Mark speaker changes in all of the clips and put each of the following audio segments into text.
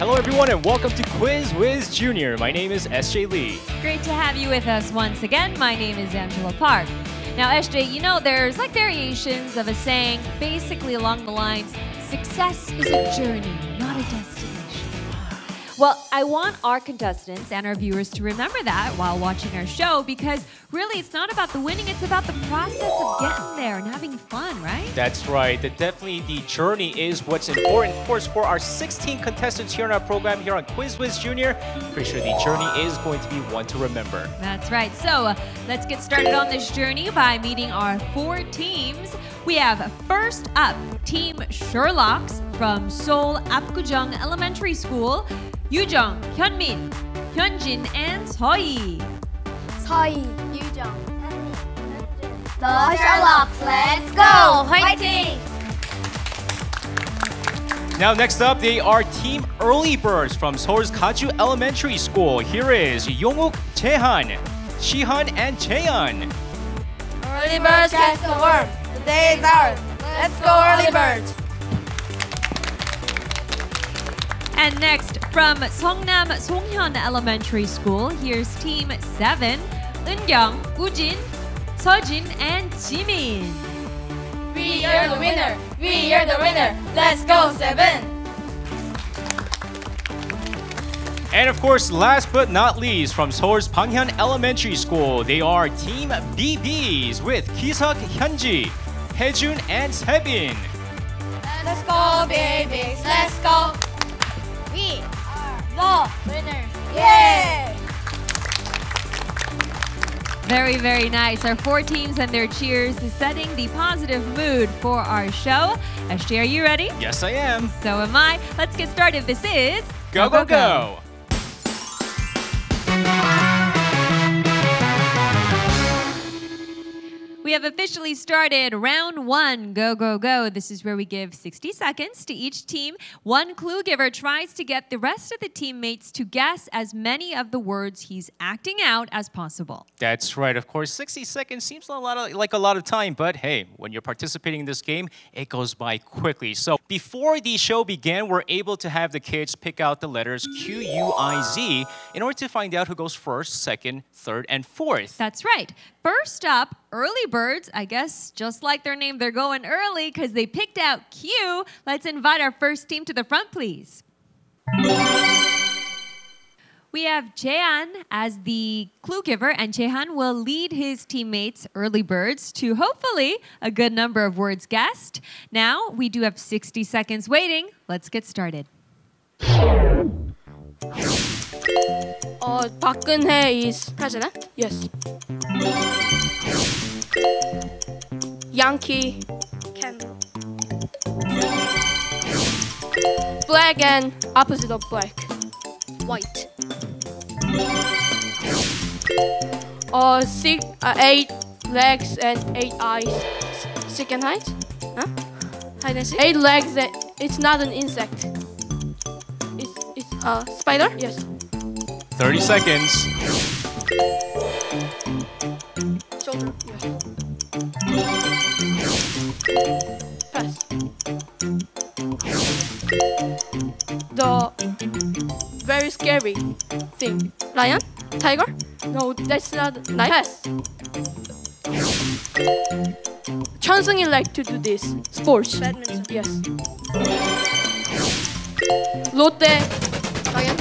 Speaker 1: Hello everyone and welcome to Whiz Junior. My name is SJ Lee.
Speaker 2: Great to have you with us once again. My name is Angela Park. Now SJ, you know there's like variations of a saying basically along the lines, success is a journey, not a destination. Well, I want our contestants and our viewers to remember that while watching our show because really it's not about the winning, it's about the process of getting there and having fun, right?
Speaker 1: That's right. Definitely the journey is what's important. Of course, for our 16 contestants here in our program here on Whiz Junior, pretty sure the journey is going to be one to remember.
Speaker 2: That's right. So let's get started on this journey by meeting our 4 teams. We have first up Team Sherlocks from Seoul Apgujong Elementary School. Yujong, Hyunmin, Hyunjin, and Seo.
Speaker 3: Seo, Yujong, Hyunmin, Hyunjin. The Sherlocks, let's go! Fighting!
Speaker 1: Now next up, they are Team Earlybirds from Seoul's Gaju Elementary School. Here is Yonguk, Jaehan, Shihan, and Jaeyeon.
Speaker 3: Earlybirds catch the worm. The day is ours. Let's go, Earlybirds!
Speaker 2: And next, from Songnam Songhyun Elementary School, here's Team 7, Eungyung, Ujin, Sejin, and Jimin.
Speaker 3: We are the winner! We are the winner! Let's go, 7!
Speaker 1: And of course, last but not least, from Seoul's Banghyun Elementary School, they are Team BBs with Kiseok, Hyunji, Haejun, and Sebin.
Speaker 3: Let's go, babies! Let's go! We are the winners! Yay!
Speaker 2: Very, very nice. Our 4 teams and their cheers is setting the positive mood for our show. SJ, are you ready?
Speaker 1: Yes, I am.
Speaker 2: So am I. Let's get started. This is
Speaker 1: Go, go, go!
Speaker 2: We have officially started round 1, go, go, go. This is where we give 60 seconds to each team. One clue giver tries to get the rest of the teammates to guess as many of the words he's acting out as possible.
Speaker 1: That's right. Of course, 60 seconds seems like a lot of time, but hey, when you're participating in this game, it goes by quickly. So before the show began, we're able to have the kids pick out the letters Q, U, I, Z in order to find out who goes first, second, third, and fourth.
Speaker 2: That's right. First up, Earlybirds. I guess just like their name, they're going early because they picked out Q. Let's invite our first team to the front, please. We have Jaehan as the clue giver, and Jaehan will lead his teammates, Earlybirds, to hopefully a good number of words guessed. Now, we do have 60 seconds waiting. Let's get started.
Speaker 4: Park Geun-hye is president? Yes. Yankee. Candle. Black and opposite of black. White. 8 legs and 8 eyes. Sick and height? Huh? Hide and seek? 8 legs and it's not an insect. It's a spider? Yes.
Speaker 1: 30 seconds.
Speaker 4: Shoulder. Yes. Pass. The very scary thing. Lion? Tiger? No, that's not. Pass. Chansung이 like to do this. Sports. Badminton. Yes. Lotte. Lion.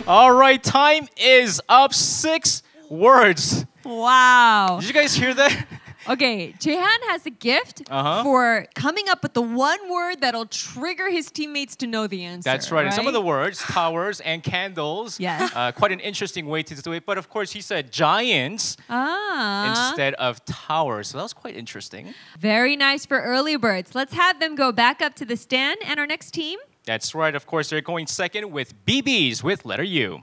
Speaker 1: All right, time is up. 6 words.
Speaker 2: Wow.
Speaker 1: Did you guys hear that?
Speaker 2: Okay, Jaehan has a gift for coming up with the one word that'll trigger his teammates to know the answer.
Speaker 1: That's right. And some of the words, towers and candles.
Speaker 2: Yes.
Speaker 1: Quite an interesting way to do it. But of course, he said giants instead of towers. So that was quite interesting.
Speaker 2: Very nice for Earlybirds. Let's have them go back up to the stand. And our next team?
Speaker 1: That's right. Of course, they're going second with BBs with letter U.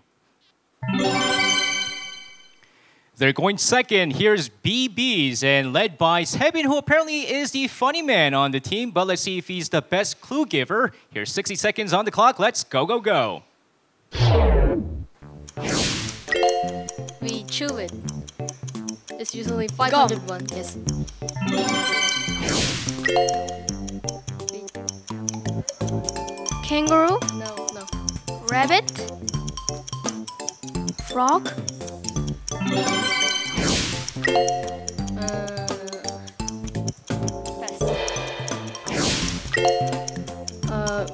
Speaker 1: They're going second. Here's BBs and led by Sebin, who apparently is the funny man on the team. But let's see if he's the best clue giver. Here's 60 seconds on the clock. Let's go, go, go.
Speaker 4: We chew it. It's usually 501. Yes. Kangaroo? No. Rabbit. Frog.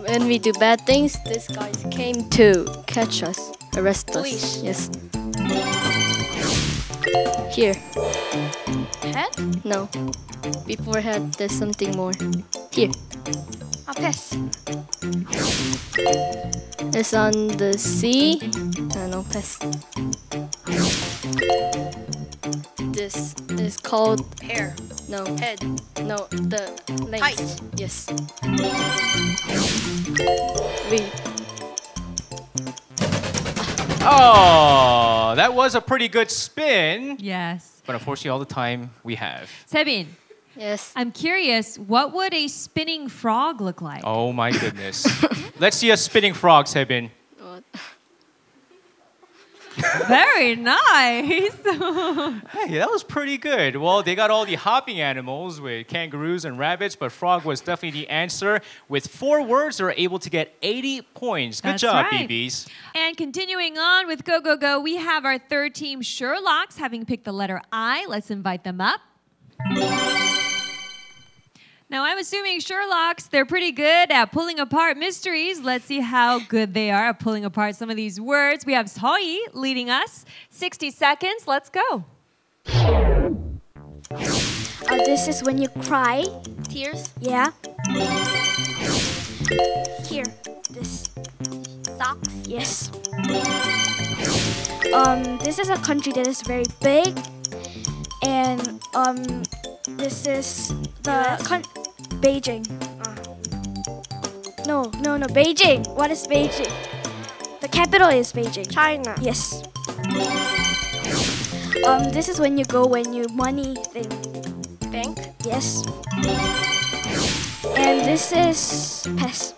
Speaker 4: When we do bad things, these guys came to catch us, arrest us. Yes. Here. Head? No. Before head, there's something more. Here.
Speaker 3: A pass.
Speaker 4: It's on the sea. No, pass. This is called
Speaker 3: Hair.
Speaker 4: no
Speaker 3: Head.
Speaker 4: no the length.
Speaker 3: Height.
Speaker 4: Yes. We
Speaker 1: Oh, that was a pretty good spin.
Speaker 2: Yes.
Speaker 1: But unfortunately, all the time we have.
Speaker 2: Sebin,
Speaker 4: yes.
Speaker 2: I'm curious, what would a spinning frog look like?
Speaker 1: Oh my goodness. Let's see a spinning frog, Sebin.
Speaker 4: What?
Speaker 2: Very nice.
Speaker 1: Hey, that was pretty good. Well, they got all the hopping animals with kangaroos and rabbits, but frog was definitely the answer. With 4 words, they were able to get 80 points. Good
Speaker 2: That's
Speaker 1: job,
Speaker 2: right.
Speaker 1: BBs.
Speaker 2: And continuing on with Go Go Go, we have our third team, Sherlocks, having picked the letter I. Let's invite them up. Now, I'm assuming Sherlocks, they're pretty good at pulling apart mysteries. Let's see how good they are at pulling apart some of these words. We have Seoul leading us. 60 seconds. Let's go.
Speaker 3: This is when you cry.
Speaker 4: Tears.
Speaker 3: Yeah. Here. This. Socks. Yes. This is a country that is very big, and this is the Beijing. No, Beijing. What is Beijing? The capital is Beijing.
Speaker 4: China.
Speaker 3: Yes. This is when you go when you money thing.
Speaker 4: Bank.
Speaker 3: Yes. And this is pass.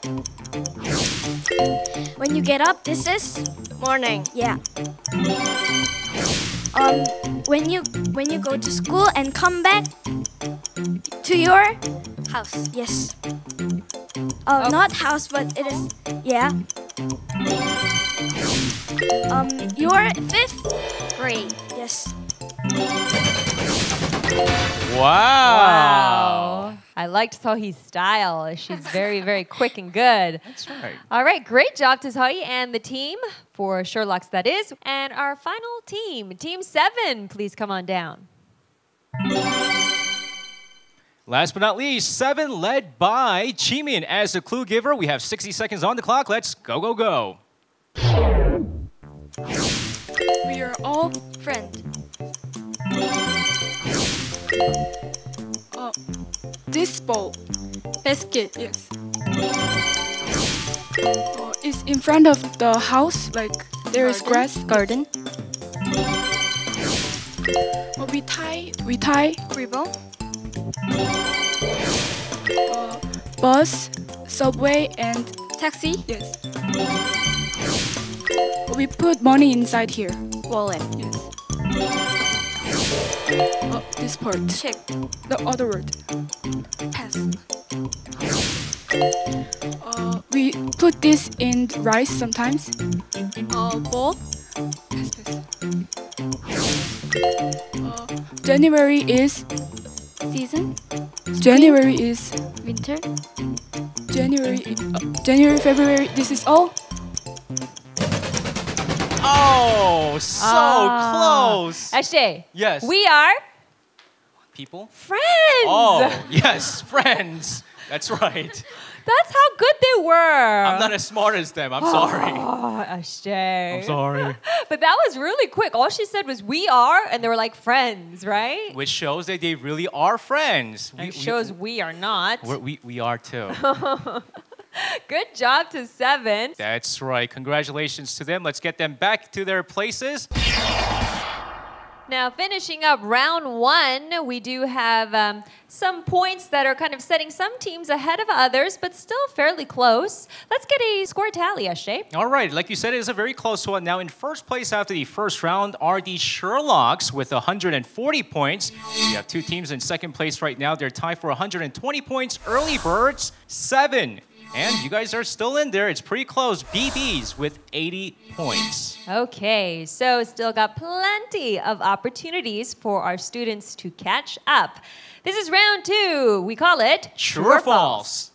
Speaker 3: When you get up, this is
Speaker 4: Morning.
Speaker 3: yeah. When you go to school and come back to your
Speaker 4: House.
Speaker 3: yes. Not house, but it is yeah. Your 5th grade. Yes.
Speaker 1: Wow.
Speaker 2: I liked Seoul's style. She's very, very quick and good.
Speaker 1: That's right.
Speaker 2: All right, great job to Seoul and the team for Sherlocks, that is. And our final team, Team 7, please come on down.
Speaker 1: Last but not least, 7 led by Jimin as the clue giver. We have 60 seconds on the clock. Let's go, go, go.
Speaker 4: We are all friends. This bowl. Basket. Yes.
Speaker 5: It's in front of the house, like there is grass.
Speaker 4: Garden.
Speaker 5: We tie
Speaker 4: Ribbon.
Speaker 5: bus, subway, and
Speaker 4: Taxi.
Speaker 5: yes. We put money inside here.
Speaker 4: Wallet.
Speaker 5: Yes. This part.
Speaker 4: Check.
Speaker 5: The other word.
Speaker 4: Pass.
Speaker 5: We put this in rice sometimes.
Speaker 4: Ball.
Speaker 5: Pass, pass. January is
Speaker 4: Season.
Speaker 5: January is
Speaker 4: Winter.
Speaker 5: January, February. This is all.
Speaker 1: Oh, so close.
Speaker 2: Ashley.
Speaker 1: Yes.
Speaker 2: We are
Speaker 1: People?
Speaker 2: friends.
Speaker 1: Oh, yes, friends. That's right.
Speaker 2: That's how good they were.
Speaker 1: I'm not as smart as them. I'm sorry.
Speaker 2: Oh, Ashley.
Speaker 1: I'm sorry.
Speaker 2: But that was really quick. All she said was, we are, and they were like friends, right?
Speaker 1: Which shows that they really are friends.
Speaker 2: And shows we are not.
Speaker 1: We are too.
Speaker 2: Good job to 7.
Speaker 1: That's right. Congratulations to them. Let's get them back to their places.
Speaker 2: Now, finishing up round 1, we do have some points that are kind of setting some teams ahead of others, but still fairly close. Let's get a score tally, Ashley.
Speaker 1: All right. Like you said, it is a very close one. Now, in first place after the first round are the Sherlocks with 140 points. We have 2 teams in second place right now. They're tied for 120 points. Earlybirds, 7. And you guys are still in there. It's pretty close. BBs with 80 points.
Speaker 2: Okay, so still got plenty of opportunities for our students to catch up. This is round 2. We call it
Speaker 1: True or false?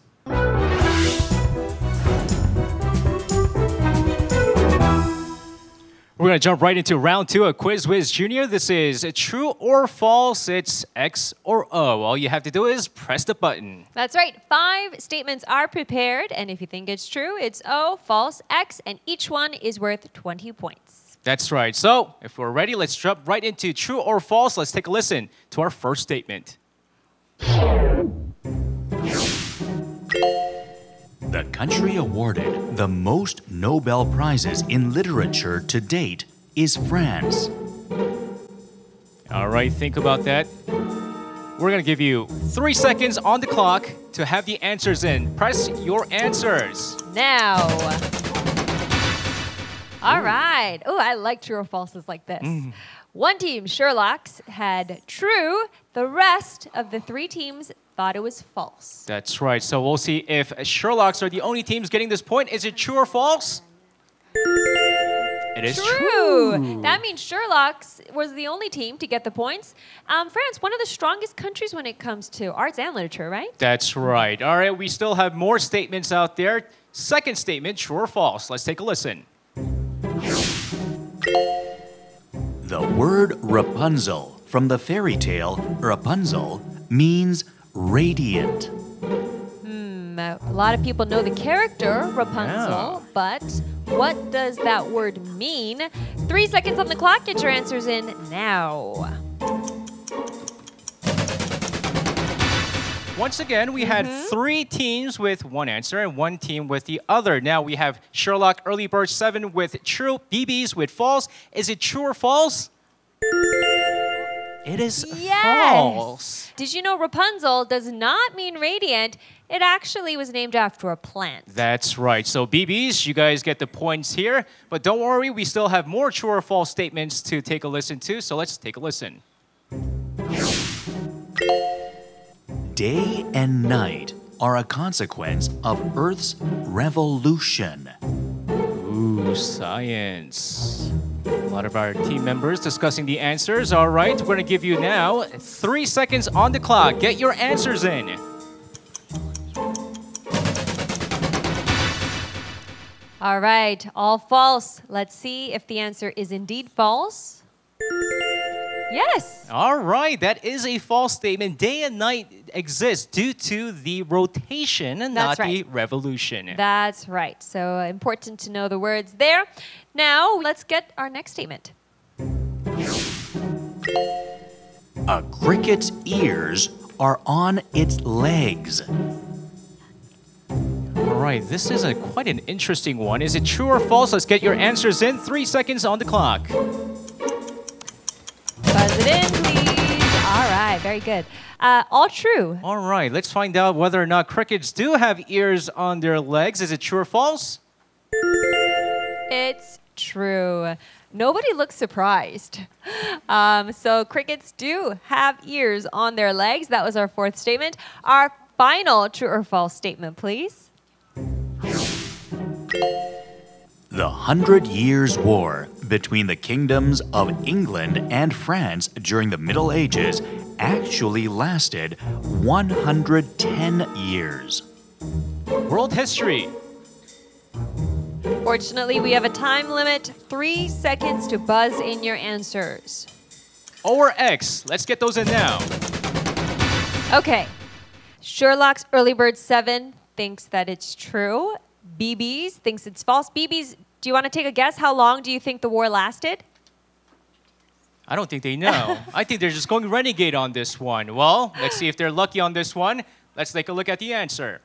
Speaker 1: We're going to jump right into round 2 of Quiz Whiz Junior. This is true or false. It's X or O. All you have to do is press the button.
Speaker 2: That's right. 5 statements are prepared, and if you think it's true, it's O, false, X, and each one is worth 20 points.
Speaker 1: That's right. So if we're ready, let's jump right into true or false. Let's take a listen to our first statement.
Speaker 6: The country awarded the most Nobel Prizes in literature to date is France.
Speaker 1: All right, think about that. We're going to give you 3 seconds on the clock to have the answers in. Press your answers.
Speaker 2: Now. All right. Oh, I like true or falses like this. One team, Sherlocks, had true. The rest of the 3 teams thought it was false.
Speaker 1: That's right. So we'll see if Sherlocks are the only teams getting this point. Is it true or false? It is true.
Speaker 2: That means Sherlocks was the only team to get the points. France, one of the strongest countries when it comes to arts and literature, right?
Speaker 1: That's right. All right, we still have more statements out there. Second statement, true or false? Let's take a listen.
Speaker 6: The word Rapunzel from the fairy tale Rapunzel means radiant.
Speaker 2: A lot of people know the character Rapunzel, but what does that word mean? 3 seconds on the clock. Get your answers in now.
Speaker 1: Once again, we had 3 teams with 1 answer and 1 team with the other. Now we have Sherlock Earlybirds 7 with true, BBs with false. Is it true or false? It is false.
Speaker 2: Did you know Rapunzel does not mean radiant? It actually was named after a plant.
Speaker 1: That's right. So BBs, you guys get the points here. But don't worry, we still have more true or false statements to take a listen to. So let's take a listen.
Speaker 6: Day and night are a consequence of Earth's revolution.
Speaker 1: Ooh, science. A lot of our team members discussing the answers. All right, we're going to give you now 3 seconds on the clock. Get your answers in.
Speaker 2: All right, all false. Let's see if the answer is indeed false. Yes.
Speaker 1: All right, that is a false statement. Day and night exists due to the rotation and not the revolution.
Speaker 2: That's right. So important to know the words there. Now, let's get our next statement.
Speaker 6: A cricket's ears are on its legs.
Speaker 1: All right, this is quite an interesting one. Is it true or false? Let's get your answers in. 3 seconds on the clock.
Speaker 2: Buzz it in, please. All right, very good. All true.
Speaker 1: All right, let's find out whether or not crickets do have ears on their legs. Is it true or false?
Speaker 2: It's true. Nobody looks surprised. So crickets do have ears on their legs. That was our 4th statement. Our final true or false statement, please.
Speaker 6: The 100 Years' War between the kingdoms of England and France during the Middle Ages actually lasted 110 years.
Speaker 1: World history.
Speaker 2: Fortunately, we have a time limit. 3 seconds to buzz in your answers.
Speaker 1: O or X? Let's get those in now.
Speaker 2: Okay. Sherlock's Earlybirds 7 thinks that it's true. BBs thinks it's false. BBs, do you want to take a guess? How long do you think the war lasted?
Speaker 1: I don't think they know. I think they're just going renegade on this one. Well, let's see if they're lucky on this one. Let's take a look at the answer.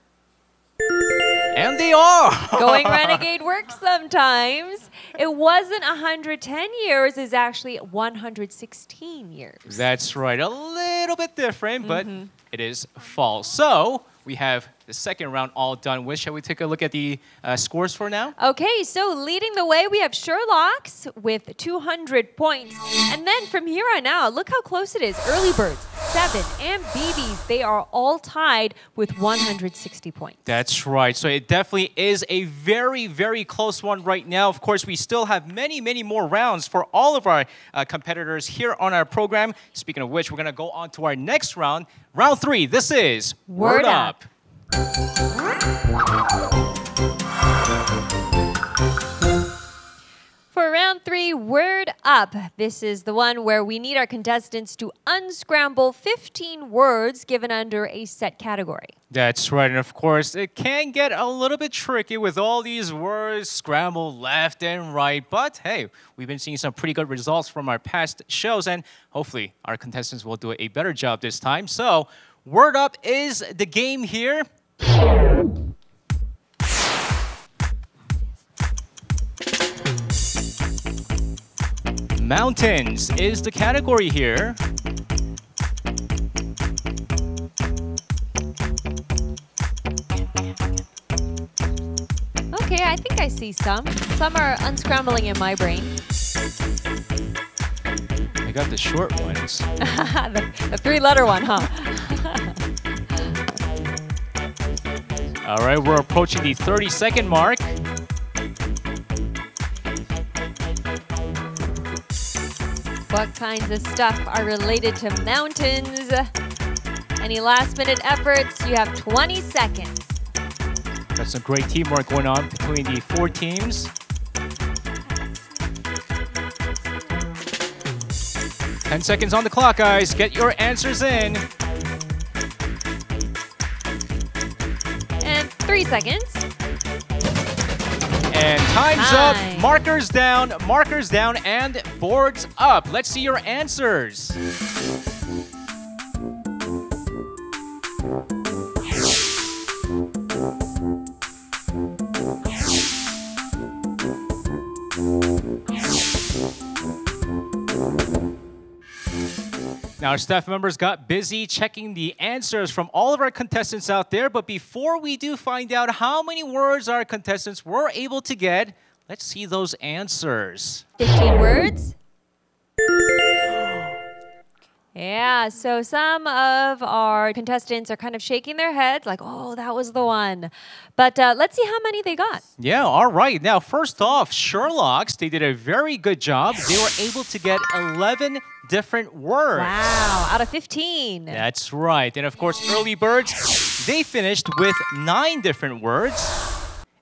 Speaker 1: And they are!
Speaker 2: Going renegade works sometimes. It wasn't 110 years, it's actually 116 years.
Speaker 1: That's right. A little bit different, but it is false. So we have the second round all done with. Shall we take a look at the scores for now?
Speaker 2: Okay, so leading the way, we have Sherlocks with 200 points. And then from here on out, look how close it is. Earlybirds, 97, and BBs, they are all tied with 160 points.
Speaker 1: That's right. So it definitely is a very, very close one right now. Of course, we still have many, many more rounds for all of our competitors here on our program. Speaking of which, we're going to go on to our next round. Round 3. This is
Speaker 2: Word Up. For round 3, Word Up. This is the one where we need our contestants to unscramble 15 words given under a set category.
Speaker 1: That's right. And of course, it can get a little bit tricky with all these words scrambled left and right. But hey, we've been seeing some pretty good results from our past shows, and hopefully our contestants will do a better job this time. So, Word Up is the game here. Mountains is the category here.
Speaker 2: Okay, I think I see some. Some are unscrambling in my brain.
Speaker 1: I got the short ones.
Speaker 2: the 3-letter one, huh?
Speaker 1: All right, we're approaching the 30-second mark.
Speaker 2: What kinds of stuff are related to mountains? Any last-minute efforts? You have 20 seconds.
Speaker 1: Got some great teamwork going on between the 4 teams. 10 seconds on the clock, guys. Get your answers in.
Speaker 2: And 3 seconds.
Speaker 1: And time's up. Markers down, and boards up. Let's see your answers. Now, our staff members got busy checking the answers from all of our contestants out there. But before we do find out how many words our contestants were able to get, let's see those answers.
Speaker 2: 15 words. Yeah, so some of our contestants are kind of shaking their heads like, oh, that was the one. But let's see how many they got.
Speaker 1: Yeah, all right. Now, first off, Sherlocks, they did a very good job. They were able to get 11 different words.
Speaker 2: Wow, out of 15.
Speaker 1: That's right. And of course, Earlybirds, they finished with 9 different words.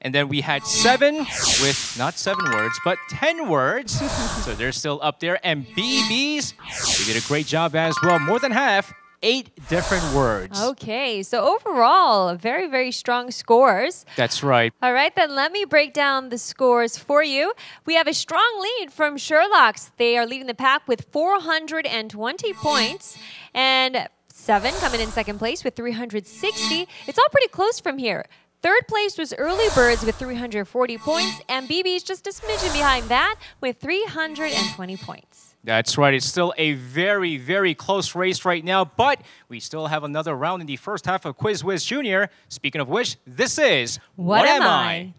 Speaker 1: And then we had 7 with not 7 words, but 10 words. So they're still up there. And BBs, they did a great job as well. More than half, 8 different words.
Speaker 2: Okay, so overall, very, very strong scores.
Speaker 1: That's right.
Speaker 2: All right, then let me break down the scores for you. We have a strong lead from Sherlocks. They are leading the pack with 420 points. And 7 coming in second place with 360. It's all pretty close from here. Third place was Earlybirds with 340 points, and BB's just a smidgen behind that with 320 points.
Speaker 1: That's right. It's still a very, very close race right now, but we still have another round in the first half of Whiz Junior. Speaking of which, this is
Speaker 2: What Am I?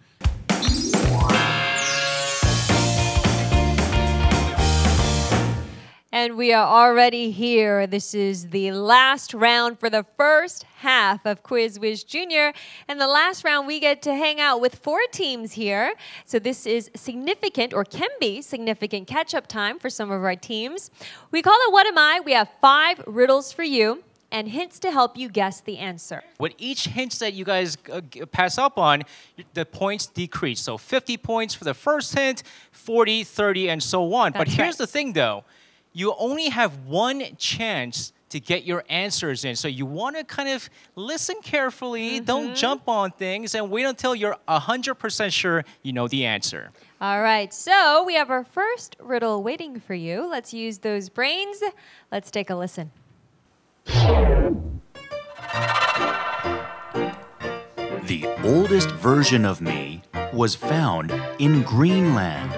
Speaker 2: And we are already here. This is the last round for the first half of Whiz Junior. And the last round, we get to hang out with 4 teams here. So this is significant, or can be significant, catch-up time for some of our teams. We call it What Am I? We have 5 riddles for you and hints to help you guess the answer.
Speaker 1: With each hint that you guys pass up on, the points decrease. So 50 points for the first hint, 40, 30, and so on. But here's the thing, though. You only have 1 chance to get your answers in. So you want to kind of listen carefully, don't jump on things, and wait until you're 100% sure you know the answer.
Speaker 2: All right, so we have our first riddle waiting for you. Let's use those brains. Let's take a listen.
Speaker 6: The oldest version of me was found in Greenland.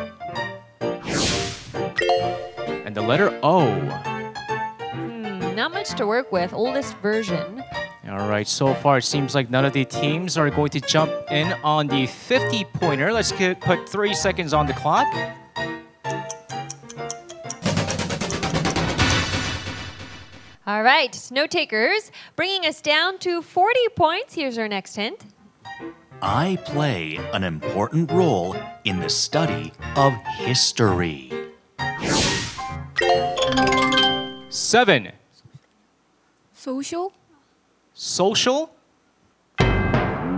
Speaker 1: And the letter O.
Speaker 2: Not much to work with. Oldest version.
Speaker 1: All right, so far it seems like none of the teams are going to jump in on the 50-pointer. Let's put 3 seconds on the clock.
Speaker 2: All All right, note takers, bringing us down to 40 points. Here's our next hint.
Speaker 6: I play an important role in the study of history.
Speaker 1: 7.
Speaker 5: Social.
Speaker 1: Social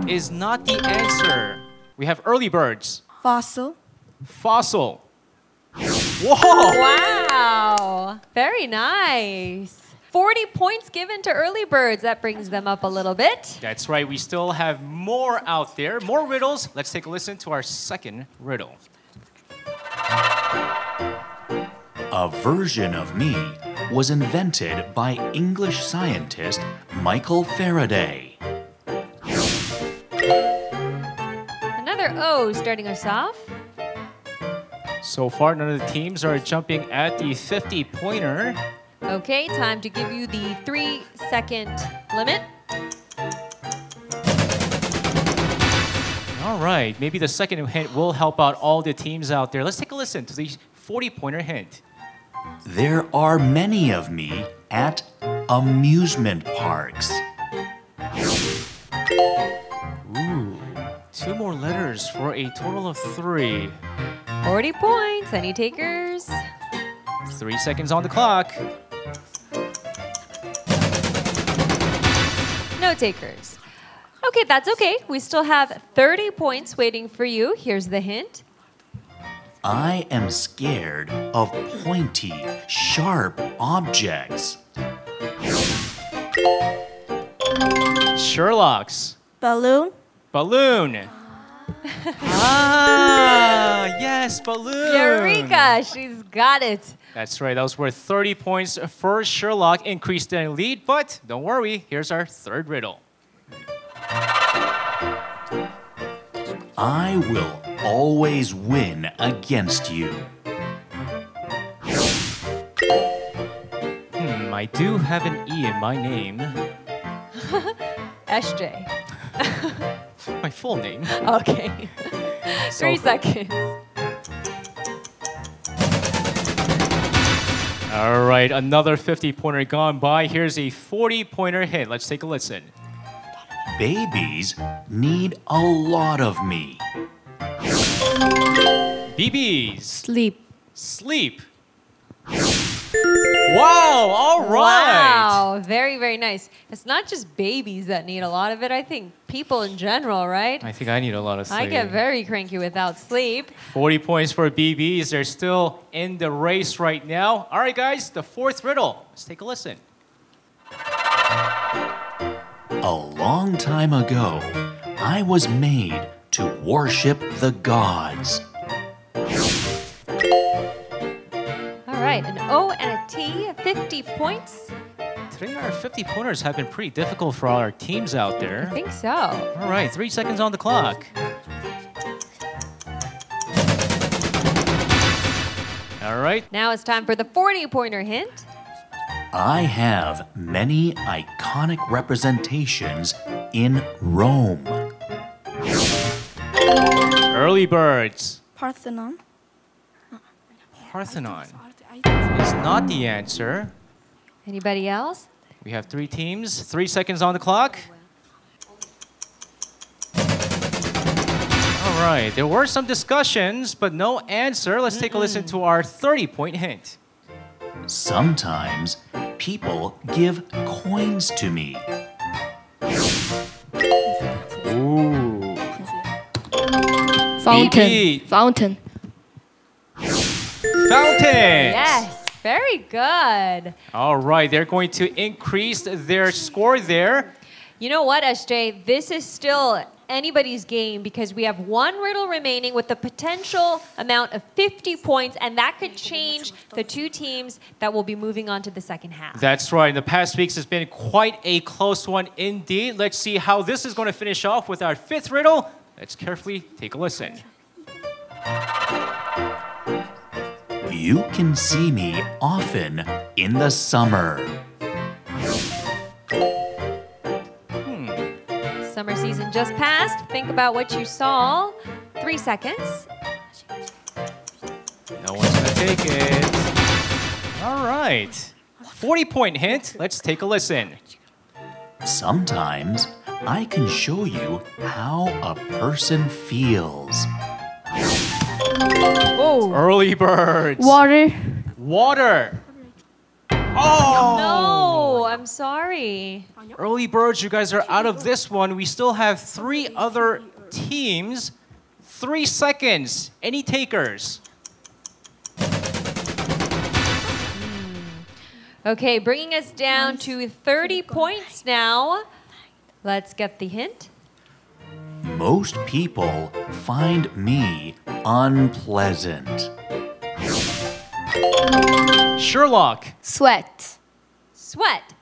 Speaker 1: is not the answer. We have Earlybirds.
Speaker 3: Fossil.
Speaker 1: Fossil. Whoa!
Speaker 2: Wow, very nice. 40 points given to Earlybirds. That brings them up a little bit.
Speaker 1: That's right. We still have more out there. More riddles. Let's take a listen to our second riddle.
Speaker 6: A version of me was invented by English scientist Michael Faraday.
Speaker 2: Another O starting us off.
Speaker 1: So far, none of the teams are jumping at the 50-pointer.
Speaker 2: Okay, time to give you the 3-second limit.
Speaker 1: All right. Maybe the second hint will help out all the teams out there. Let's take a listen to the 40-pointer hint.
Speaker 6: There are many of me at amusement parks.
Speaker 1: Ooh, 2 more letters for a total of 3.
Speaker 2: 40 points. Any takers?
Speaker 1: 3 seconds on the clock.
Speaker 2: No takers. Okay, that's okay. We still have 30 points waiting for you. Here's the hint.
Speaker 6: I am scared of pointy, sharp objects.
Speaker 1: Sherlocks.
Speaker 3: Balloon.
Speaker 1: Balloon. Ah, yes, balloon.
Speaker 2: Eureka! She's got it.
Speaker 1: That's right. That was worth 30 points for Sherlock. Increased their lead, but don't worry. Here's our third riddle.
Speaker 6: I will always win against you.
Speaker 1: I do have an E in my name.
Speaker 2: SJ.
Speaker 1: My full name.
Speaker 2: Okay. 3 seconds.
Speaker 1: All right, another 50-pointer gone by. Here's a 40-pointer hint. Let's take a listen.
Speaker 6: Babies need a lot of me.
Speaker 1: BBs.
Speaker 4: Sleep.
Speaker 1: Sleep. Wow, all right.
Speaker 2: Wow, very, very nice. It's not just babies that need a lot of it. I think people in general, right?
Speaker 1: I think I need a lot of sleep.
Speaker 2: I get very cranky without sleep.
Speaker 1: 40 points for BBs. They're still in the race right now. All right, guys, the fourth riddle. Let's take a listen.
Speaker 6: A long time ago, I was made to worship the gods.
Speaker 2: All right, an O and a T, 50 points.
Speaker 1: Today, our 50-pointers have been pretty difficult for all our teams out
Speaker 2: I
Speaker 1: there.
Speaker 2: think so.
Speaker 1: All right, 3 seconds on the clock. All right.
Speaker 2: Now it's time for the 40-pointer hint.
Speaker 6: I have many iconic representations in Rome.
Speaker 1: Earlybirds.
Speaker 3: Parthenon.
Speaker 1: Parthenon is not the answer.
Speaker 2: Anybody else?
Speaker 1: We have 3 teams. 3 seconds on the clock. All right, there were some discussions, but no answer. Let's take a listen to our 30-point hint.
Speaker 6: Sometimes people give coins to me.
Speaker 1: Ooh.
Speaker 4: Fountain.
Speaker 1: BB.
Speaker 4: Fountain.
Speaker 1: Fountains.
Speaker 2: Yes, very good.
Speaker 1: All right, they're going to increase their score there.
Speaker 2: You know what, SJ? This is still anybody's game because we have 1 riddle remaining with the potential amount of 50 points, and that could change the 2 teams that will be moving on to the second half.
Speaker 1: That's right. In the past weeks, it's been quite a close one indeed. Let's see how this is going to finish off with our 5th riddle. Let's carefully take a listen.
Speaker 6: You can see me often in the summer.
Speaker 2: Summer season just passed. Think about what you saw. 3 seconds.
Speaker 1: No one's going to take it. All right. 40-point hint. Let's take a listen.
Speaker 6: Sometimes I can show you how a person feels.
Speaker 2: Oh.
Speaker 1: Earlybirds.
Speaker 4: Water.
Speaker 1: Water. Oh!
Speaker 2: No, I'm sorry.
Speaker 1: Earlybirds, you guys are out of this one. We still have 3 other teams. 3 seconds. Any takers?
Speaker 2: Okay, bringing us down to 30 points now. Let's get the hint.
Speaker 6: Most people find me unpleasant.
Speaker 1: Sherlock
Speaker 4: Sweat.
Speaker 2: Sweat.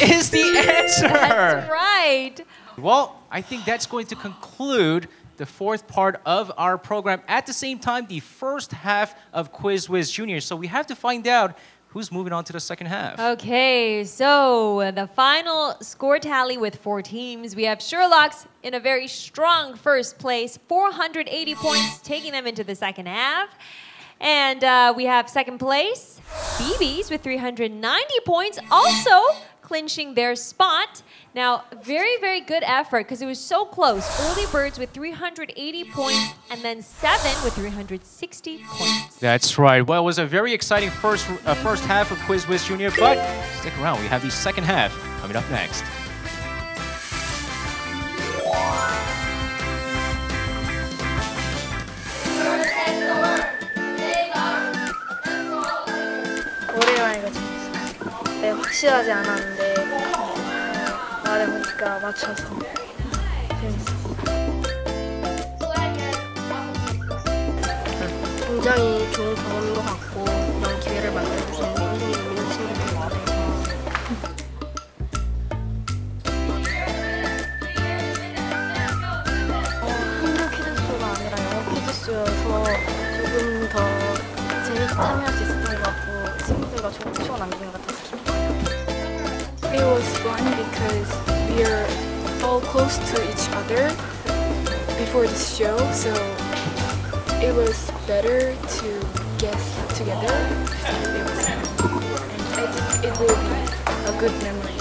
Speaker 1: is the answer.
Speaker 2: That's right.
Speaker 1: Well, I think that's going to conclude the 4th part of our program. At the same time, the first half of Quiz Whiz Junior. So we have to find out who's moving on to the second half.
Speaker 2: Okay, so the final score tally with 4 teams. We have Sherlocks in a very strong first place, 480 points, taking them into the second half. And we have second place, BBs with 390 points, also clinching their spot. Now, very, very good effort because it was so close. Earlybirds with 380 points and then 7 with 360 points.
Speaker 1: That's right. Well, it was a very exciting first half of Quiz Whiz Junior, but stick around. We have the second half coming up next.
Speaker 3: 오랜만에 이거 재밌어. 네, 확실하지 않았는데 말해보니까 맞춰서 재밌어.
Speaker 4: 굉장히 좋은 경험인 것 같고 이런 기회를 만들어주신 선생님 믿는 친구들 같아요.
Speaker 3: 한글 퀴즈쇼가 아니라 영어 퀴즈쇼여서 조금 더 재밌게 참여할 수 있었던 것 같고 친구들과 좋은 추억 남긴 것 같아서 기뻐요.
Speaker 5: It was fun because we are all close to each other before the show, so it was better to guess together. So it was fun. And I think it will be a good memory.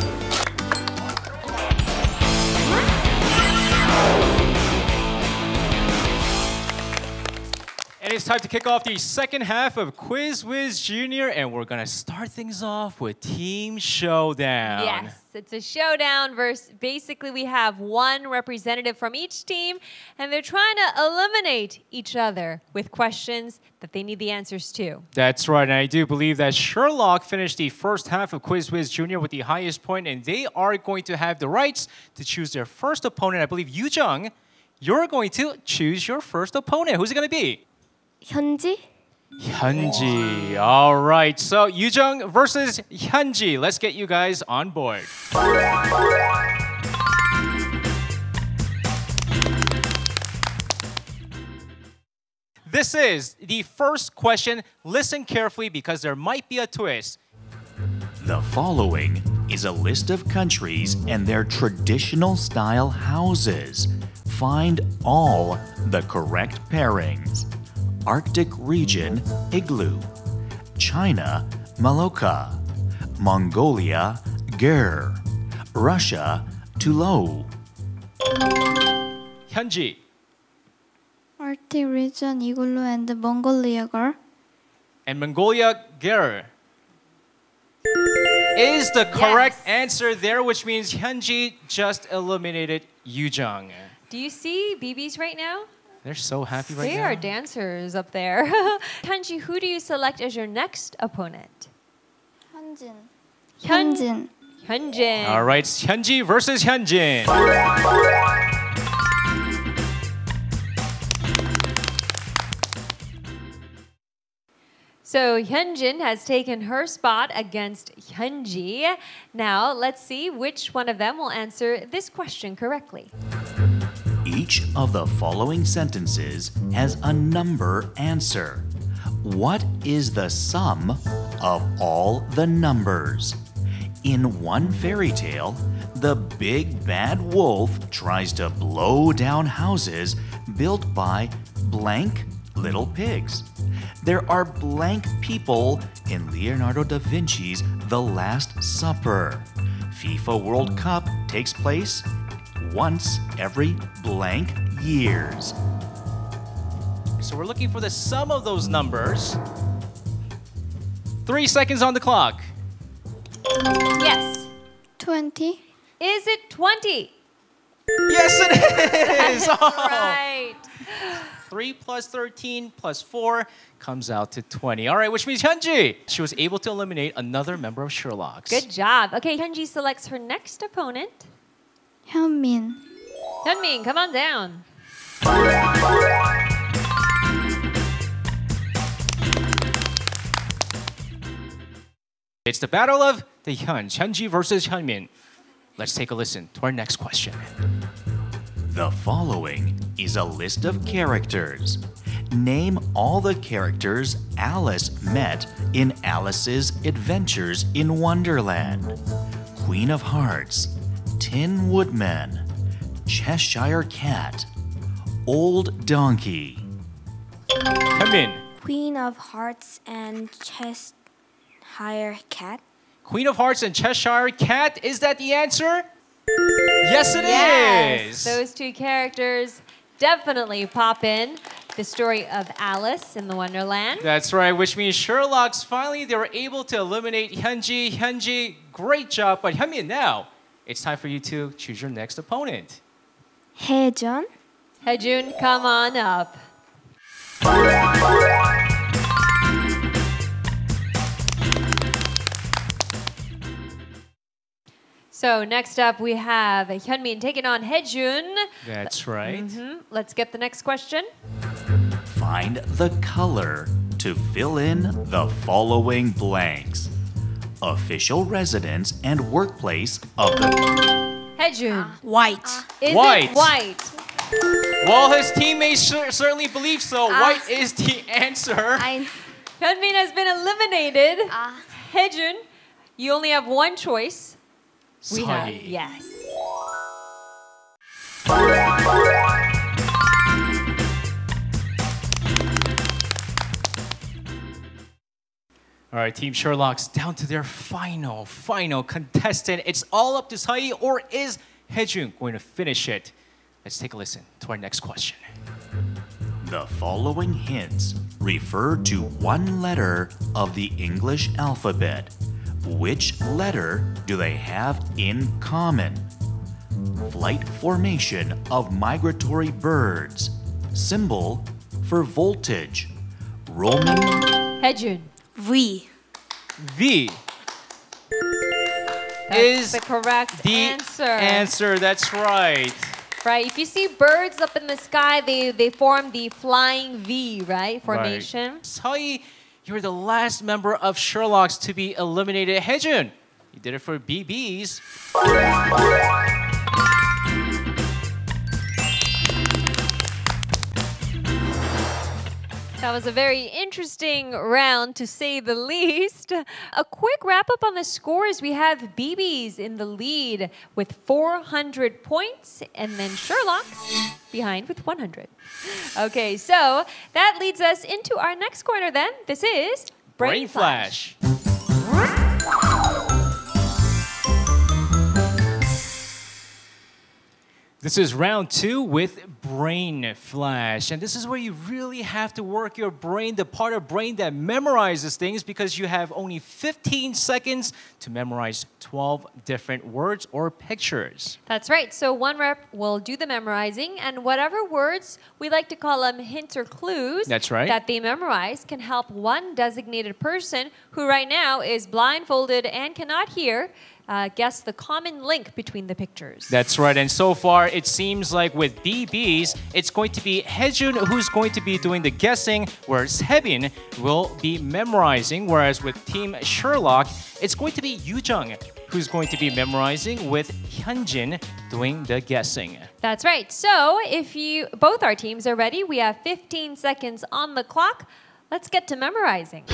Speaker 1: And it's time to kick off the second half of Quiz Whiz Junior, and we're gonna start things off with Team Showdown.
Speaker 2: Yes, it's a showdown versus basically we have one representative from each team and they're trying to eliminate each other with questions that they need the answers to.
Speaker 1: That's right, and I do believe that Sherlock finished the first half of Quiz Whiz Junior with the highest point, and they are going to have the rights to choose their first opponent. I believe Yoo-jung, you're going to choose your first opponent. Who's it gonna be?
Speaker 3: 현지?
Speaker 1: Hyunji. All right, so Yoo-jung versus Hyunji. Let's get you guys on board. This is the first question. Listen carefully because there might be a twist.
Speaker 6: The following is a list of countries and their traditional style houses. Find all the correct pairings. Arctic region, igloo. China, Malacca. Mongolia, ger. Russia, tulou.
Speaker 1: Hyunji.
Speaker 7: Arctic region, igloo, and Mongolia girl.
Speaker 1: And Mongolia, ger. Is the correct
Speaker 2: Yes.
Speaker 1: answer there, which means Hyunji just eliminated Yoo-jung.
Speaker 2: Do you see BBs right now?
Speaker 1: They're so happy right
Speaker 2: They
Speaker 1: now.
Speaker 2: are dancers up there. Hyunji, who do you select as your next opponent?
Speaker 7: 현진.
Speaker 2: Hyunjin. Hyunjin.
Speaker 1: All right, Hyunji versus Hyunjin.
Speaker 2: So Hyunjin has taken her spot against Hyunji. Now let's see which one of them will answer this question correctly.
Speaker 6: Each of the following sentences has a number answer. What is the sum of all the numbers? In one fairy tale, the big bad wolf tries to blow down houses built by blank little pigs. There are blank people in Leonardo da Vinci's The Last Supper. FIFA World Cup takes place once every blank years.
Speaker 1: So we're looking for the sum of those numbers. 3 seconds on the clock.
Speaker 2: Yes.
Speaker 7: 20.
Speaker 2: Is it 20?
Speaker 1: Yes, it is!
Speaker 2: Right.
Speaker 1: 3 plus 13 plus 4 comes out to 20. All right, which means Hyunji, she was able to eliminate another member of Sherlocks.
Speaker 2: Good job. Okay, Hyunji selects her next opponent.
Speaker 7: 현민.
Speaker 2: Hyunmin, come on down.
Speaker 1: It's the battle of the Hyunji versus Hyunmin. Let's take a listen to our next question.
Speaker 6: The following is a list of characters. Name all the characters Alice met in Alice's Adventures in Wonderland. Queen of Hearts, Tin Woodman, Cheshire Cat, Old Donkey.
Speaker 1: Hyunmin,
Speaker 8: Queen of Hearts and Cheshire Cat.
Speaker 1: Queen of Hearts and Cheshire Cat, is that the answer? Yes, it is.
Speaker 2: Those two characters definitely pop in the story of Alice in the Wonderland.
Speaker 1: That's right, which means Sherlocks, finally, they were able to eliminate Hyunji. Hyunji, great job. But Hyunmin, now, it's time for you to choose your next opponent.
Speaker 8: Haejun.
Speaker 2: Haejun, come on up. So next up we have Hyunmin taking on Haejun.
Speaker 1: That's right.
Speaker 2: Let's get the next question.
Speaker 6: Find the color to fill in the following blanks. Official residence and workplace of the...
Speaker 2: Haejun.
Speaker 8: White.
Speaker 2: Is
Speaker 1: White.
Speaker 2: it white?
Speaker 1: Well, his teammates certainly believe so. White is the answer.
Speaker 2: Hyunmin has been eliminated. Haejun, you only have one choice. We have,
Speaker 1: Sorry.
Speaker 2: yes.
Speaker 1: All right, Team Sherlocks down to their final contestant. It's all up to Sae, or is Haejun going to finish it? Let's take a listen to our next question.
Speaker 6: The following hints refer to one letter of the English alphabet. Which letter do they have in common? Flight formation of migratory birds. Symbol for voltage. Roman.
Speaker 2: Haejun.
Speaker 8: V.
Speaker 1: V
Speaker 2: That's
Speaker 1: is
Speaker 2: the correct
Speaker 1: the answer. That's right.
Speaker 2: Right, if you see birds up in the sky, they form the flying V, right? Formation.
Speaker 1: Right. Sae, you're the last member of Sherlocks to be eliminated. Haejun, you did it for BBs.
Speaker 2: That was a very interesting round, to say the least. A quick wrap-up on the scores. We have BBs in the lead with 400 points, and then Sherlocks behind with 100. Okay, so that leads us into our next corner then. This is Brain Flash.
Speaker 1: This is round 2 with Brain Flash. And this is where you really have to work your brain, the part of brain that memorizes things, because you have only 15 seconds to memorize 12 different words or pictures.
Speaker 2: That's right. So one rep will do the memorizing, and whatever words, we like to call them hints or clues.
Speaker 1: That's right.
Speaker 2: That they memorize can help one designated person who right now is blindfolded and cannot hear guess the common link between the pictures.
Speaker 1: That's right. And so far, it seems like with BBs, it's going to be Haejun who's going to be doing the guessing, whereas Haebin will be memorizing. Whereas with Team Sherlock, it's going to be Yoojung who's going to be memorizing, with Hyunjin doing the guessing.
Speaker 2: That's right. So if both our teams are ready, we have 15 seconds on the clock. Let's get to memorizing.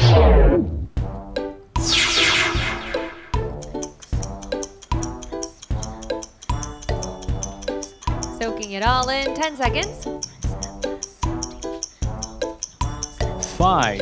Speaker 2: Soaking it all in, 10 seconds.
Speaker 1: 5,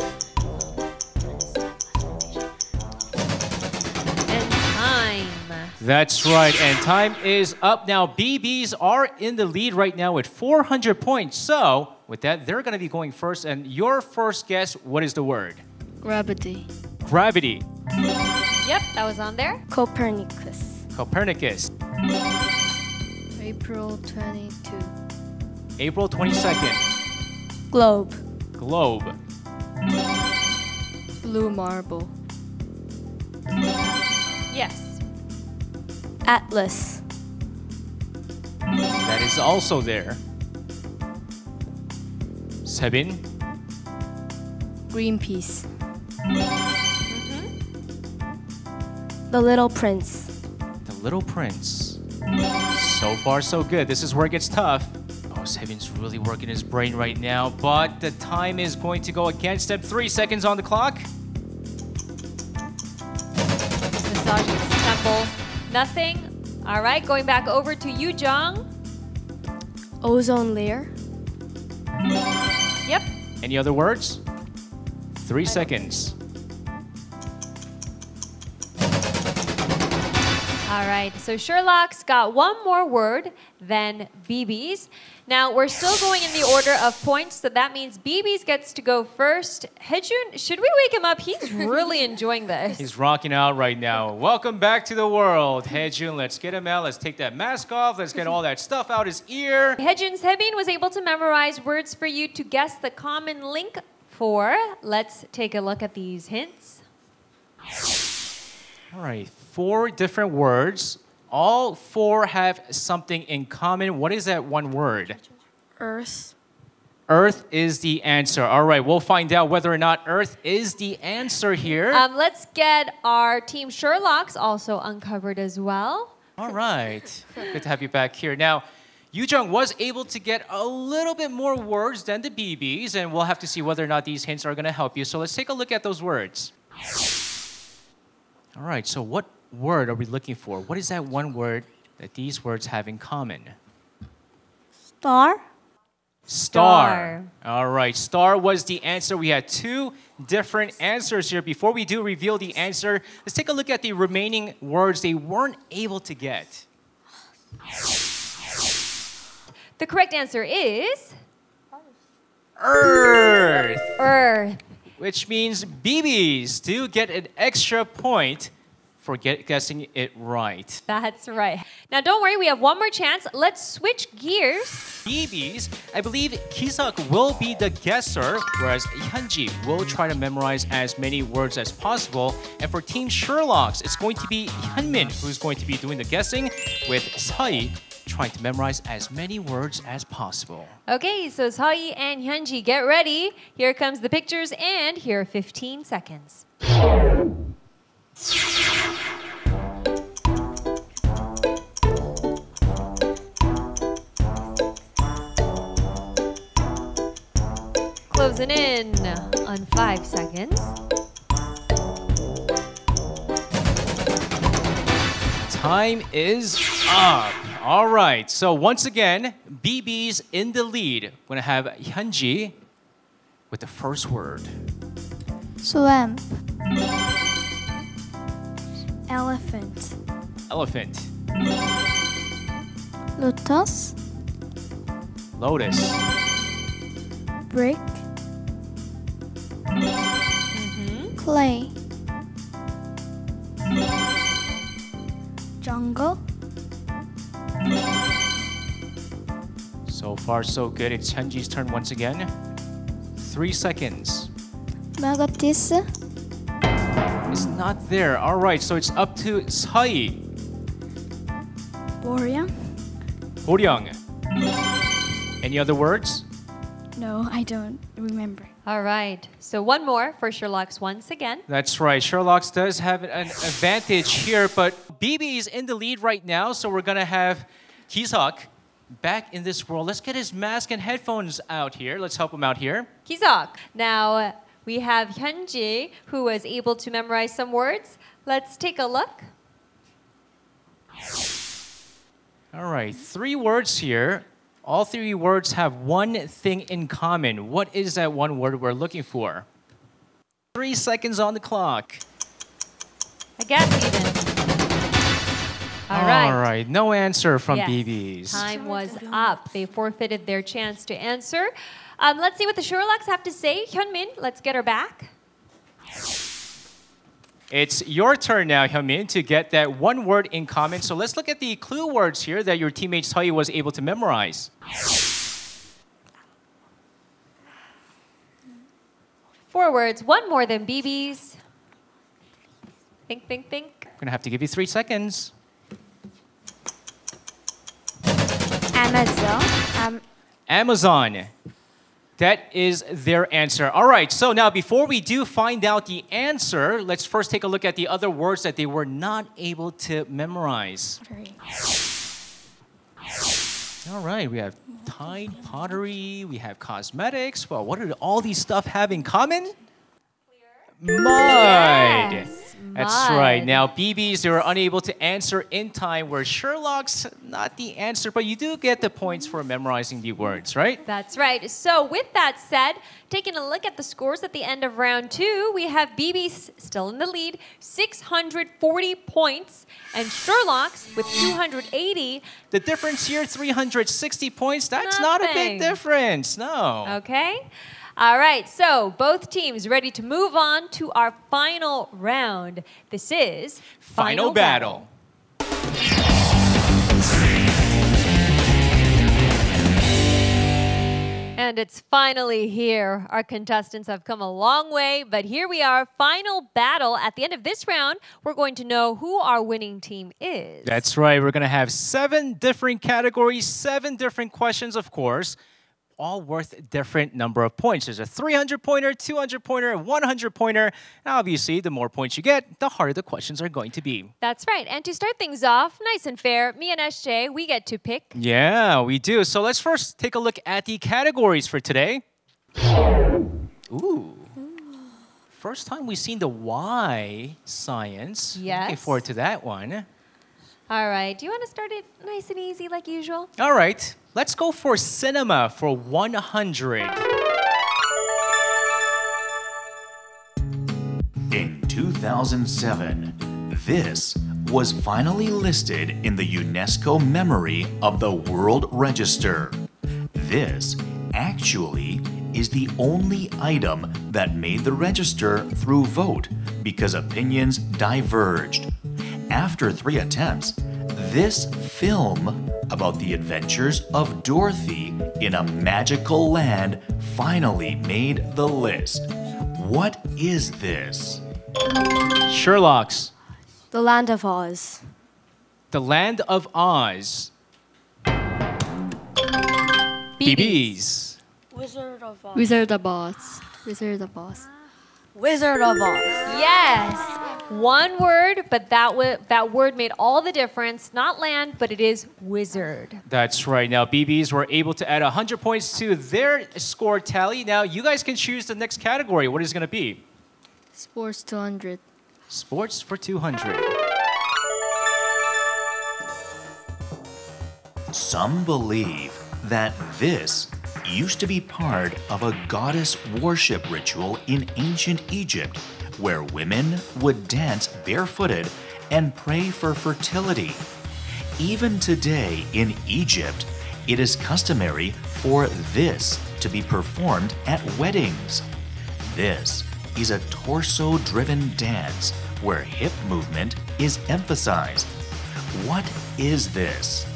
Speaker 1: That's right, and time is up now. BBs are in the lead right now with 400 points. So, with that, they're going to be going first. And your first guess, what is the word?
Speaker 4: Gravity.
Speaker 1: Gravity.
Speaker 2: Yep, that was on there.
Speaker 3: Copernicus.
Speaker 1: Copernicus.
Speaker 4: April 22.
Speaker 1: April 22nd.
Speaker 3: Globe.
Speaker 1: Globe.
Speaker 4: Blue marble.
Speaker 2: Yes.
Speaker 3: Atlas.
Speaker 1: That is also there. Sebin.
Speaker 3: Greenpeace. The Little Prince.
Speaker 1: The Little Prince. So far, so good. This is where it gets tough. Oh, Sebin's really working his brain right now, but the time is going to go against him. 3 seconds on the clock.
Speaker 2: Massaging his temple. Nothing. All right, going back over to you, Jung.
Speaker 3: Ozone layer.
Speaker 2: Yep.
Speaker 1: Any other words? 3 seconds.
Speaker 2: All right, so Sherlock's got one more word than BB's. Now, we're still going in the order of points, so that means BB's gets to go first. Haejun, should we wake him up? He's really enjoying this.
Speaker 1: He's rocking out right now. Welcome back to the world, Haejun. Let's get him out. Let's take that mask off. Let's get all that stuff out his ear.
Speaker 2: Haejun's Sebin was able to memorize words for you to guess the common link for. Let's take a look at these hints.
Speaker 1: All right, 4 different words. All 4 have something in common. What is that one word?
Speaker 3: Earth.
Speaker 1: Earth is the answer. All right, we'll find out whether or not Earth is the answer here.
Speaker 2: Let's get our team Sherlocks also uncovered as well.
Speaker 1: All right, good to have you back here. Now, Yoo-jung was able to get a little bit more words than the BBs, and we'll have to see whether or not these hints are going to help you. So let's take a look at those words. All right, so what word are we looking for? What is that one word that these words have in common?
Speaker 3: Star.
Speaker 1: Star. All right, star was the answer. We had 2 different answers here. Before we do reveal the answer, let's take a look at the remaining words they weren't able to get.
Speaker 2: The correct answer is
Speaker 1: Earth.
Speaker 2: Earth.
Speaker 1: Which means BBs do get an extra point for guessing it right.
Speaker 2: That's right. Now, don't worry, we have one more chance. Let's switch gears.
Speaker 1: BBs, I believe Ki-seok will be the guesser, whereas Hyunji will try to memorize as many words as possible. And for Team Sherlocks, it's going to be Hyunmin who's going to be doing the guessing, with Seo trying to memorize as many words as possible.
Speaker 2: Okay, so Seo and Hyunji, get ready. Here comes the pictures, and here are 15 seconds. Closing in on 5 seconds.
Speaker 1: Time is up. All right, so once again, BB's in the lead. We're gonna have Hyunji with the first word.
Speaker 7: Swamp.
Speaker 3: Elephant.
Speaker 1: Elephant.
Speaker 7: Lotus.
Speaker 1: Lotus.
Speaker 3: Brick.
Speaker 7: Clay.
Speaker 3: Jungle.
Speaker 1: So far, so good. It's Hyunji's turn once again. 3 seconds.
Speaker 7: Magatis.
Speaker 1: It's not there. All right, so it's up to Seo.
Speaker 3: Boryang.
Speaker 1: Boryang. Any other words?
Speaker 3: No, I don't remember.
Speaker 2: All right, so one more for Sherlock's once again.
Speaker 1: That's right. Sherlock's does have an advantage here, but BB is in the lead right now, so we're going to have Ki-seok back in this world. Let's get his mask and headphones out here. Let's help him out here.
Speaker 2: Ki-seok. Now, we have Hyunji, who was able to memorize some words. Let's take a look.
Speaker 1: All right, 3 words here. All 3 words have one thing in common. What is that one word we're looking for? 3 seconds on the clock.
Speaker 2: I guess even. All right.
Speaker 1: All right. No answer from
Speaker 2: Yes.
Speaker 1: BBs.
Speaker 2: Time was up. They forfeited their chance to answer. Let's see what the Sherlocks have to say. Hyunmin, let's get her back.
Speaker 1: It's your turn now, Hyunmin, to get that one word in common. So let's look at the clue words here that your teammate Seo was able to memorize.
Speaker 2: 4 words, one more than BB's. Think, think, think.
Speaker 1: I'm going to have to give you 3 seconds.
Speaker 8: Amazon.
Speaker 1: Amazon. That is their answer. All right, so now before we do find out the answer, let's first take a look at the other words that they were not able to memorize. All right, we have Tide, pottery, we have cosmetics. Well, what do all these stuff have in common? Mud.
Speaker 2: Yes,
Speaker 1: That's
Speaker 2: mud.
Speaker 1: right. Now, BBs, they were unable to answer in time, where Sherlock's not the answer, but you do get the points for memorizing the words, right?
Speaker 2: That's right. So with that said, taking a look at the scores at the end of round 2, we have BB's still in the lead, 640 points, and Sherlock's with 280.
Speaker 1: The difference here, 360 points, that's not a
Speaker 2: Nothing.
Speaker 1: big difference, no.
Speaker 2: Okay. All right, so both teams ready to move on to our final round. This is
Speaker 1: Final battle.
Speaker 2: And it's finally here. Our contestants have come a long way, but here we are, final battle. At the end of this round, we're going to know who our winning team is.
Speaker 1: That's right, we're gonna have 7 different categories, 7 different questions, of course, all worth a different number of points. There's a 300-pointer, 200-pointer, and 100-pointer. And obviously, the more points you get, the harder the questions are going to be.
Speaker 2: That's right. And to start things off, nice and fair, me and SJ, we get to pick.
Speaker 1: Yeah, we do. So let's first take a look at the categories for today. Ooh. First time we've seen the Y science.
Speaker 2: Yes.
Speaker 1: Looking forward to that one.
Speaker 2: All right. Do you want to start it nice and easy like usual?
Speaker 1: All right. Let's go for cinema for 100.
Speaker 6: In 2007, this was finally listed in the UNESCO Memory of the World Register. This actually is the only item that made the register through vote because opinions diverged. After 3 attempts, this film about the adventures of Dorothy in a magical land finally made the list. What is this?
Speaker 1: Sherlocks.
Speaker 4: The Land of Oz.
Speaker 1: The Land of Oz. BBs.
Speaker 3: Wizard of Oz.
Speaker 4: Wizard of Oz. Wizard of Oz.
Speaker 3: Wizard of Oz.
Speaker 2: Yes. One word, but that word made all the difference. Not land, but it is wizard.
Speaker 1: That's right. Now, BBs were able to add 100 points to their score tally. Now, you guys can choose the next category. What is it going to be?
Speaker 4: Sports 200.
Speaker 1: Sports for 200.
Speaker 6: Some believe that this used to be part of a goddess worship ritual in ancient Egypt, where women would dance barefooted and pray for fertility. Even today in Egypt, it is customary for this to be performed at weddings. This is a torso-driven dance where hip movement is emphasized. What is this?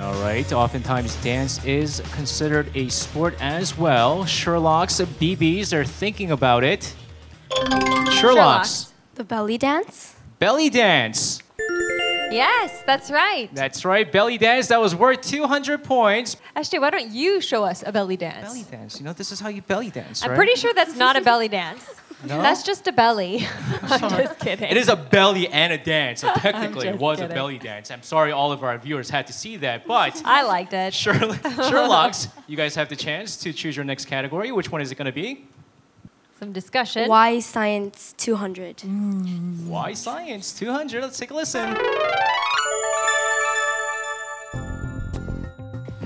Speaker 1: All right. Oftentimes, dance is considered a sport as well. Sherlock's, BBs are thinking about it. Sherlock's.
Speaker 4: The belly dance?
Speaker 1: Belly dance.
Speaker 2: Yes, that's right.
Speaker 1: That's right. Belly dance. That was worth 200 points.
Speaker 2: Ashley, why don't you show us a belly dance?
Speaker 1: Belly dance. You know, this is how you belly dance, right?
Speaker 2: I'm pretty sure that's not a belly dance.
Speaker 1: No?
Speaker 2: That's just a belly. I'm just kidding.
Speaker 1: It is a belly and a dance. So technically, it
Speaker 2: just
Speaker 1: was a
Speaker 2: kidding.
Speaker 1: belly dance. I'm sorry all of our viewers had to see that, but
Speaker 2: I liked it.
Speaker 1: Sherlock's, you guys have the chance to choose your next category. Which one is it going to be?
Speaker 2: Some discussion.
Speaker 4: Y Science 200.
Speaker 1: Why Science 200? Let's take a listen.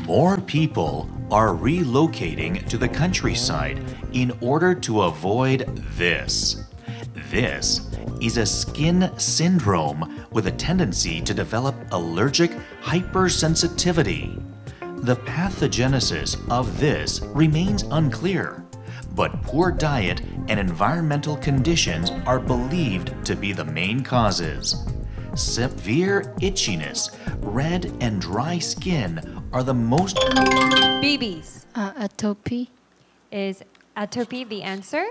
Speaker 6: More people are relocating to the countryside in order to avoid this. This is a skin syndrome with a tendency to develop allergic hypersensitivity. The pathogenesis of this remains unclear, but poor diet and environmental conditions are believed to be the main causes. Severe itchiness, red and dry skin are the most...
Speaker 2: BBs.
Speaker 7: Atopy.
Speaker 2: Is atopy the answer?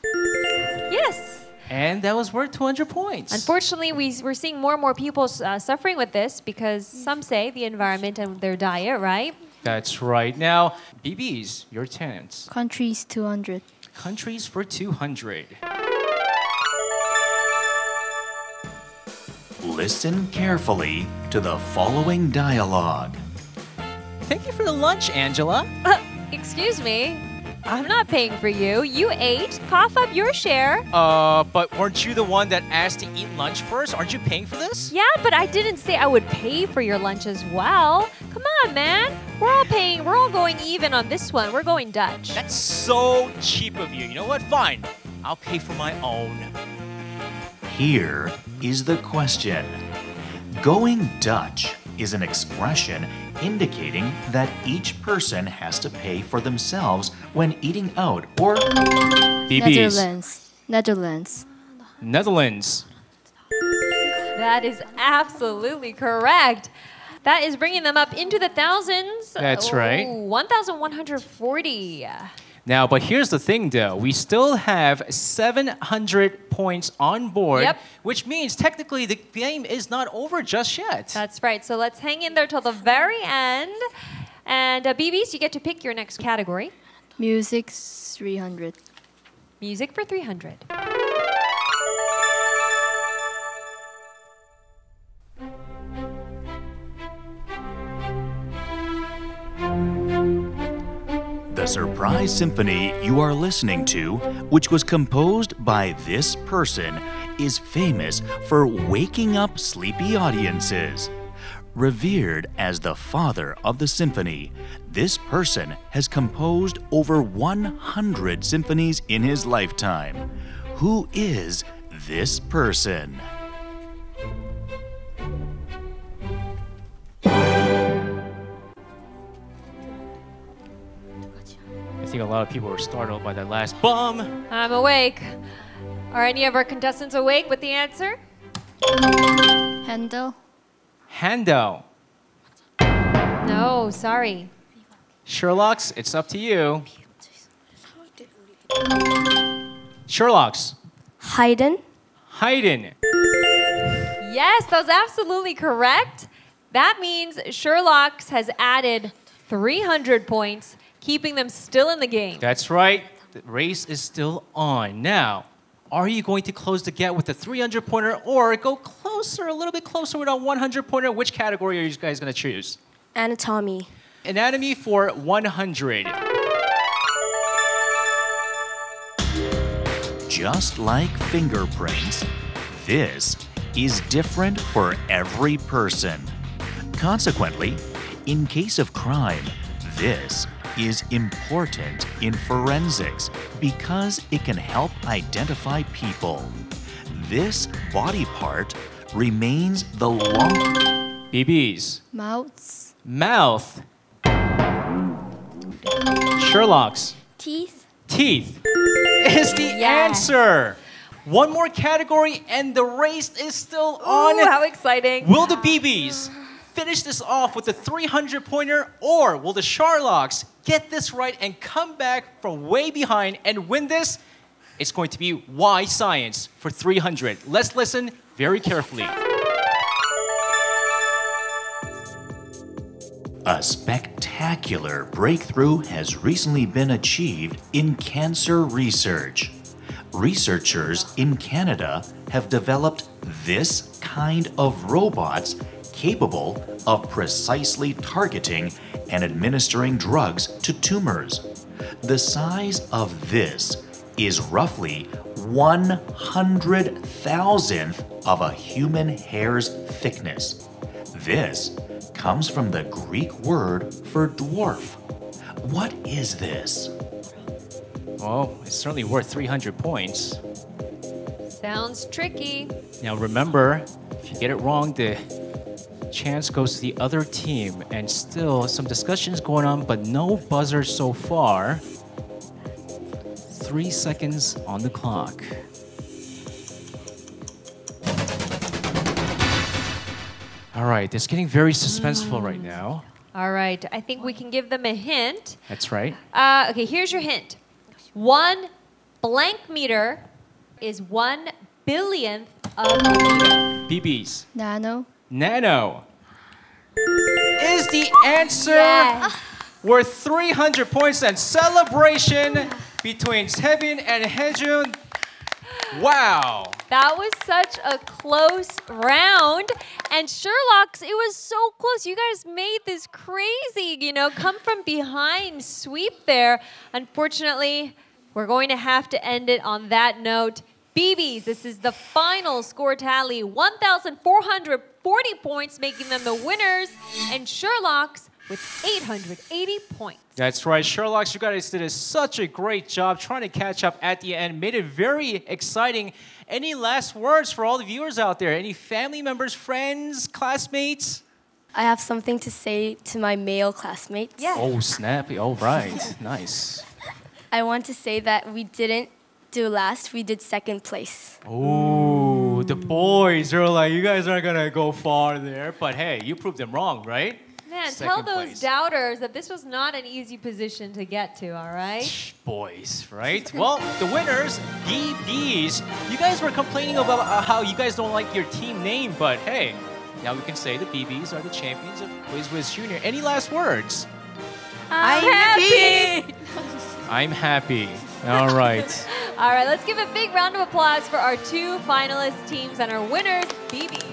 Speaker 2: Yes.
Speaker 1: And that was worth 200 points.
Speaker 2: Unfortunately, we're seeing more and more people suffering with this because some say the environment and their diet, right?
Speaker 1: That's right. Now, BBs, your chance.
Speaker 7: Countries 200.
Speaker 1: Countries for 200.
Speaker 6: Listen carefully to the following dialogue.
Speaker 1: Thank you for the lunch, Angela.
Speaker 2: Excuse me. I'm not paying for you. You ate. Cough up your share.
Speaker 1: But weren't you the one that asked to eat lunch first? Aren't you paying for this?
Speaker 2: Yeah, but I didn't say I would pay for your lunch as well. Come on, man. We're all paying. We're all going even on this one. We're going Dutch.
Speaker 1: That's so cheap of you. You know what? Fine. I'll pay for my own.
Speaker 6: Here is the question. Going Dutch is an expression indicating that each person has to pay for themselves when eating out or...
Speaker 1: BBs.
Speaker 7: Netherlands.
Speaker 1: Netherlands.
Speaker 2: That is absolutely correct. That is bringing them up into the thousands.
Speaker 1: That's right.
Speaker 2: 1,140.
Speaker 1: Now, but here's the thing, though. We still have 700 points on board,
Speaker 2: Yep.
Speaker 1: which means technically the game is not over just yet.
Speaker 2: That's right. So let's hang in there till the very end. And BBs, you get to pick your next category.
Speaker 7: Music 300.
Speaker 2: Music for 300.
Speaker 6: The surprise symphony you are listening to, which was composed by this person, is famous for waking up sleepy audiences. Revered as the father of the symphony, this person has composed over 100 symphonies in his lifetime. Who is this person?
Speaker 1: I think a lot of people were startled by that last bum.
Speaker 2: I'm awake. Are any of our contestants awake with the answer?
Speaker 7: Handel.
Speaker 1: Handel.
Speaker 2: No, sorry.
Speaker 1: Sherlocks, it's up to you. Sherlocks.
Speaker 8: Haydn.
Speaker 1: Haydn.
Speaker 2: Yes, that was absolutely correct. That means Sherlocks has added 300 points, keeping them still in the game.
Speaker 1: That's right. The race is still on. Now, are you going to close the gap with the 300-pointer or go closer, a little bit closer with a 100-pointer? Which category are you guys going to choose?
Speaker 8: Anatomy.
Speaker 1: Anatomy for 100.
Speaker 6: Just like fingerprints, this is different for every person. Consequently, in case of crime, this is important in forensics because it can help identify people. This body part remains the long...
Speaker 1: BBs.
Speaker 7: Mouths.
Speaker 1: Mouth. Sherlocks.
Speaker 8: Teeth.
Speaker 1: Teeth is the answer. One more category and the race is still on.
Speaker 2: Ooh, how exciting.
Speaker 1: Will the BBs finish this off with the 300-pointer or will the Sherlocks get this right and come back from way behind and win this? It's going to be Why Science for 300. Let's listen very carefully.
Speaker 6: A spectacular breakthrough has recently been achieved in cancer research. Researchers in Canada have developed this kind of robots capable of precisely targeting and administering drugs to tumors. The size of this is roughly 100,000th of a human hair's thickness. This comes from the Greek word for dwarf. What is this?
Speaker 1: Well, it's certainly worth 300 points.
Speaker 2: Sounds tricky.
Speaker 1: Now remember, if you get it wrong, the chance goes to the other team. And still some discussions going on, but no buzzer so far. 3 seconds on the clock. All right, it's getting very suspenseful right now.
Speaker 2: All right, I think we can give them a hint.
Speaker 1: That's right.
Speaker 2: Okay, here's your hint. 1 blank meter is 1 billionth of a meter.
Speaker 1: BBs.
Speaker 7: Nano.
Speaker 1: Nano is the answer.
Speaker 2: Yes.
Speaker 1: Worth 300 points and celebration between Taebin and Haejun. Wow.
Speaker 2: That was such a close round. And Sherlocks, it was so close. You guys made this crazy, come from behind sweep there. Unfortunately, we're going to have to end it on that note. BBs, this is the final score tally. 1,440 points, making them the winners. And Sherlocks with 880 points.
Speaker 1: That's right, Sherlocks, you guys did such a great job trying to catch up at the end. Made it very exciting. Any last words for all the viewers out there? Any family members, friends, classmates?
Speaker 8: I have something to say to my male classmates.
Speaker 2: Yes.
Speaker 1: Oh, snappy. All right. Nice.
Speaker 8: I want to say that we didn't do last, we did second place.
Speaker 1: Oh, the boys are like, you guys aren't going to go far there. But hey, you proved them wrong, right?
Speaker 2: Man,
Speaker 1: Second
Speaker 2: tell those
Speaker 1: place.
Speaker 2: doubters that this was not an easy position to get to, all right?
Speaker 1: Boys, right? Well, the winners, BBs. You guys were complaining about how you guys don't like your team name, but hey, now we can say the BBs are the champions of Whiz Junior. Any last words?
Speaker 2: I'm happy.
Speaker 1: I'm happy. All right.
Speaker 2: All right, let's give a big round of applause for our 2 finalist teams and our winners, BBs.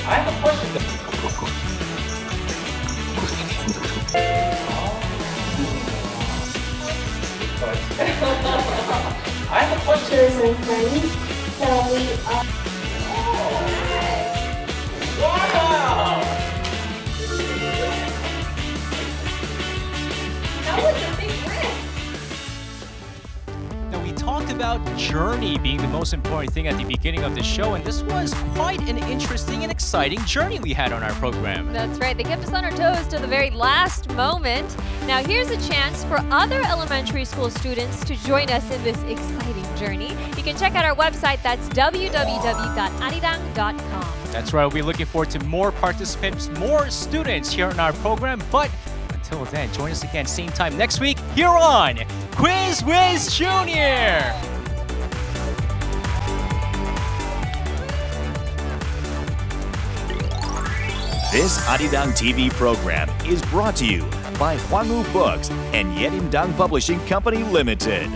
Speaker 1: I have a question. I have a question.
Speaker 9: and friends. So we
Speaker 1: Wow!
Speaker 2: That was a big risk.
Speaker 1: Now, we talked about journey being the most important thing at the beginning of the show, and this was quite an interesting and exciting journey we had on our program.
Speaker 2: That's right. They kept us on our toes till the very last moment. Now, here's a chance for other elementary school students to join us in this exciting journey. You can check out our website. That's www.arirang.com.
Speaker 1: That's right. We'll be looking forward to more participants, more students here on our program. But until then, join us again, same time next week here on Whiz Junior.
Speaker 6: This Arirang TV program is brought to you by Hwangwoo Books and Yerimdang Publishing Company Limited.